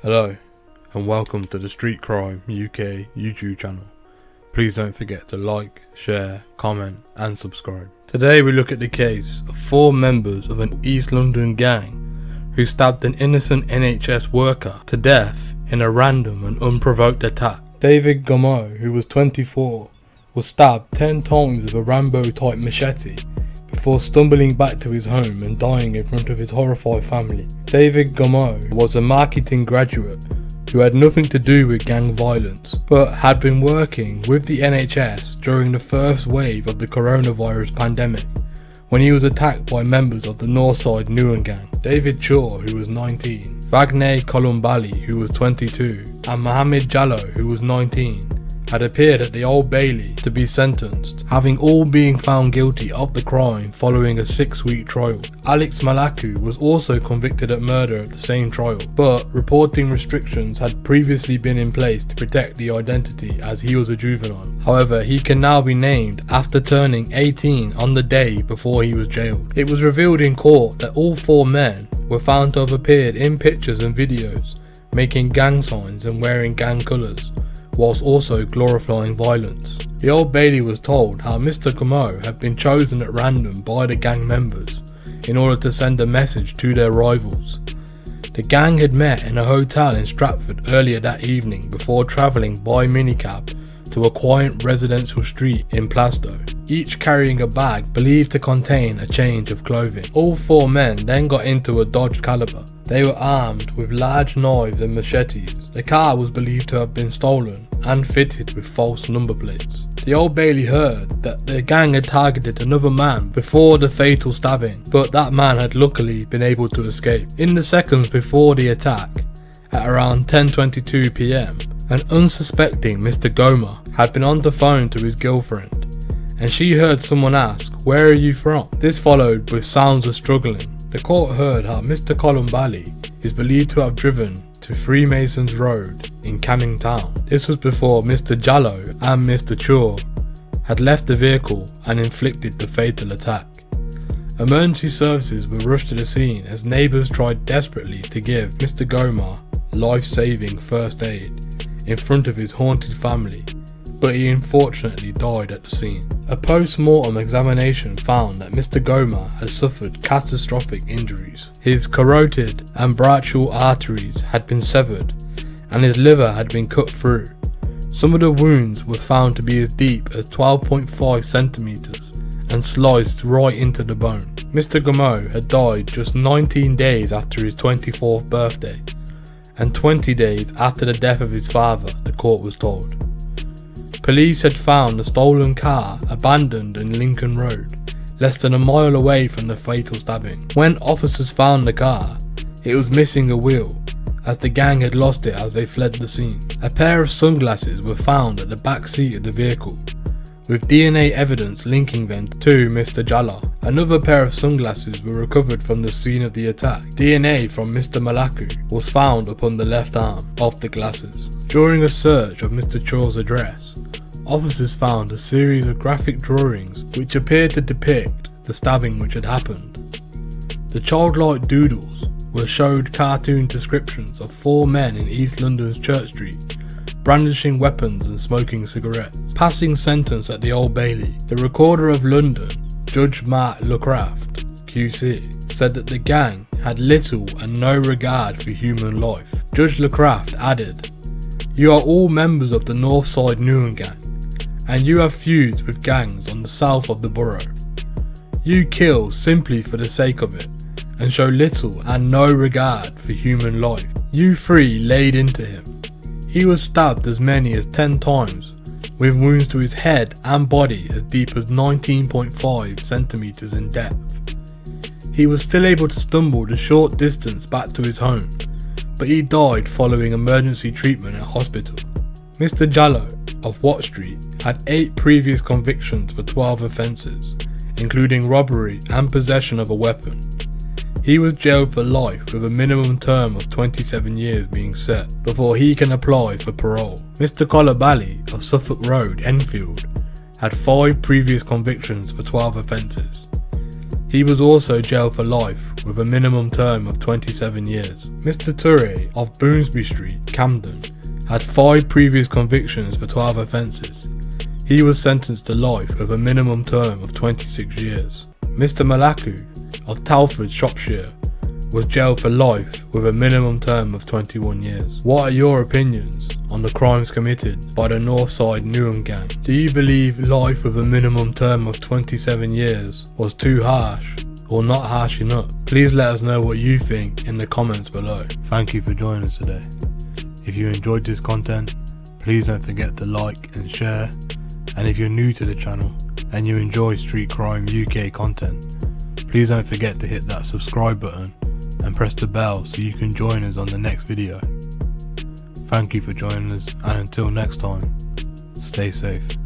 Hello and welcome to the Street Crime UK YouTube channel. Please don't forget to like, share, comment and subscribe. Today we look at the case of 4 members of an East London gang who stabbed an innocent NHS worker to death in a random and unprovoked attack. David Gomo, who was 24, was stabbed 10 times with a Rambo type machete before stumbling back to his home and dying in front of his horrified family. David Gomo was a marketing graduate who had nothing to do with gang violence, but had been working with the NHS during the first wave of the coronavirus pandemic when he was attacked by members of the Northside Newham gang. David Ture, who was 19, Vagnei Colubali, who was 22, and Muhammad Jalloh, who was 19, had appeared at the Old Bailey to be sentenced, having all been found guilty of the crime following a 6-week trial. Alex Malaku was also convicted at murder at the same trial, but reporting restrictions had previously been in place to protect the identity as he was a juvenile. However, he can now be named after turning 18 on the day before he was jailed. It was revealed in court that all 4 men were found to have appeared in pictures and videos, making gang signs and wearing gang colours, whilst also glorifying violence. The Old Bailey was told how Mr. Gomo had been chosen at random by the gang members in order to send a message to their rivals. The gang had met in a hotel in Stratford earlier that evening before travelling by minicab to a quiet residential street in Plaistow, each carrying a bag believed to contain a change of clothing. All 4 men then got into a Dodge Caliber. They were armed with large knives and machetes. The car was believed to have been stolen and fitted with false number plates. The Old Bailey heard that the gang had targeted another man before the fatal stabbing, but that man had luckily been able to escape. In the seconds before the attack, at around 10:22 PM, an unsuspecting Mr. Gomo had been on the phone to his girlfriend, and she heard someone ask, "Where are you from?" This followed with sounds of struggling. The court heard how Mr. Colubali is believed to have driven to Freemasons Road in Canning Town. This was before Mr. Jalloh and Mr. Ture had left the vehicle and inflicted the fatal attack. Emergency services were rushed to the scene as neighbours tried desperately to give Mr. Gomo life-saving first aid in front of his haunted family, but he unfortunately died at the scene. A post-mortem examination found that Mr. Gomo had suffered catastrophic injuries. His carotid and brachial arteries had been severed and his liver had been cut through. Some of the wounds were found to be as deep as 12.5 centimeters and sliced right into the bone. Mr. Gomo had died just 19 days after his 24th birthday and 20 days after the death of his father, the court was told. Police had found the stolen car abandoned in Lincoln Road, less than a mile away from the fatal stabbing. When officers found the car, it was missing a wheel, as the gang had lost it as they fled the scene. A pair of sunglasses were found at the back seat of the vehicle, with DNA evidence linking them to Mr. Jalloh. Another pair of sunglasses were recovered from the scene of the attack. DNA from Mr. Malaku was found upon the left arm of the glasses. During a search of Mr. Ture's address, officers found a series of graphic drawings which appeared to depict the stabbing which had happened. The childlike doodles were showed cartoon descriptions of 4 men in East London's Church Street, brandishing weapons and smoking cigarettes. Passing sentence at the Old Bailey, the Recorder of London, Judge Mark Lucraft, QC, said that the gang had little and no regard for human life. Judge Lucraft added, "You are all members of the Northside Newham gang, and you have feuds with gangs on the south of the borough. You kill simply for the sake of it, and show little and no regard for human life. You 3 laid into him. He was stabbed as many as 10 times, with wounds to his head and body as deep as 19.5 centimeters in depth. He was still able to stumble the short distance back to his home, but he died following emergency treatment at hospital." Mr. Jalloh of Watt Street had 8 previous convictions for 12 offences, including robbery and possession of a weapon. He was jailed for life with a minimum term of 27 years being set before he can apply for parole. Mr. Colubali of Suffolk Road, Enfield, had 5 previous convictions for 12 offences. He was also jailed for life with a minimum term of 27 years. Mr. Ture of Boomsby Street, Camden, had 5 previous convictions for 12 offences. He was sentenced to life with a minimum term of 26 years. Mr. Malaku of Talford, Shropshire, was jailed for life with a minimum term of 21 years. What are your opinions on the crimes committed by the Northside Newham gang? Do you believe life with a minimum term of 27 years was too harsh or not harsh enough? Please let us know what you think in the comments below. Thank you for joining us today. If you enjoyed this content, please don't forget to like and share. And if you're new to the channel and you enjoy Street Crime UK content, please don't forget to hit that subscribe button and press the bell so you can join us on the next video. Thank you for joining us, and until next time, stay safe.